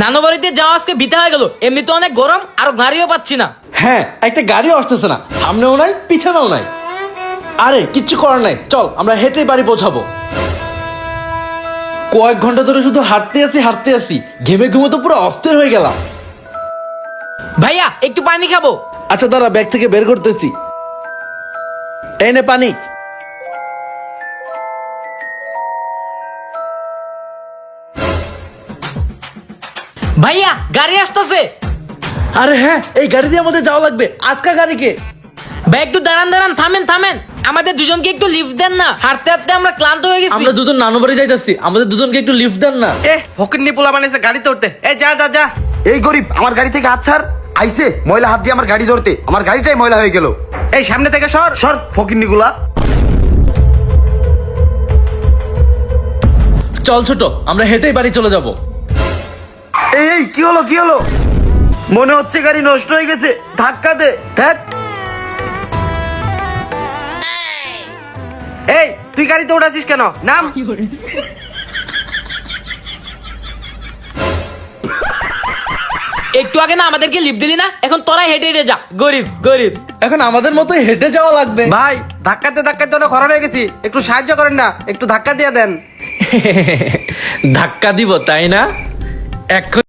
নানু বাড়িতে যাওয়া আজকে বিতা হয়ে গেল। এমনি তো অনেক গরম, আর গাড়িও পাচ্ছি না। হ্যাঁ, একটা গাড়িও আসতেছে না, সামনেও নাই পিছনেও নাই। আরে কিচ্ছু করার নাই, চল আমরা হেঁটে বাড়ি পৌঁছাবো। কয়েক ঘন্টা ধরে শুধু হাঁটতে আসি, ঘেমে ঘুমে তো পুরো অস্থির হয়ে গেলাম। ভাইয়া একটু পানি খাবো। আচ্ছা দাঁড়া, ব্যাগ থেকে বের করতেছি। এই নে পানি। ভাইয়া গাড়ি আসতেছে। আরে হ্যাঁ, এই গাড়ি দিয়ে আমাদের যাওয়া লাগবে। আটকা গাড়িকে। ভাই একটু দাঁড়ান দাঁড়ান, থামেন। আমাদের দুজনকে একটু লিফট দেন না, হাঁটতে হাঁটতে আমরা ক্লান্ত হয়ে গেছি। আমরা দুজন নানু বাড়ি যাইতাছি, আমাদের দুজনকে একটু লিফট দেন না। ফকিন্নি পোলা বানাইছে গাড়িতে উঠতে। যা। এই গরিব আমার গাড়ি থেকে হাত ছাড়। আইসে ময়লা হাত দিয়ে আমার গাড়ি ধরতে, আমার গাড়িটাই ময়লা হয়ে গেল। এই সামনে থেকে সর। সর ফকিন্নি গুলা। চল ছোট, আমরা হেঁটেই বাড়ি চলে যাব। এই কি হলো? মনে হচ্ছে গাড়ি নষ্ট হয়ে গেছে, ধাক্কা দে। ধ্যাৎ। এই তুই গাড়িতে উঠাছিস কেন? নাম। একটু আগে না আমাদেরকে লিফট দিলি না, এখন তোরা হেঁটে হেঁটে যা। গরিব। এখন আমাদের মতোই হেঁটে যাওয়া লাগবে। ভাই ধাক্কাতে ওটা খরচ হয়ে গেছি, একটু সাহায্য করেন না, একটু ধাক্কা দিয়ে দেন। ধাক্কা দিব তাই না? এখন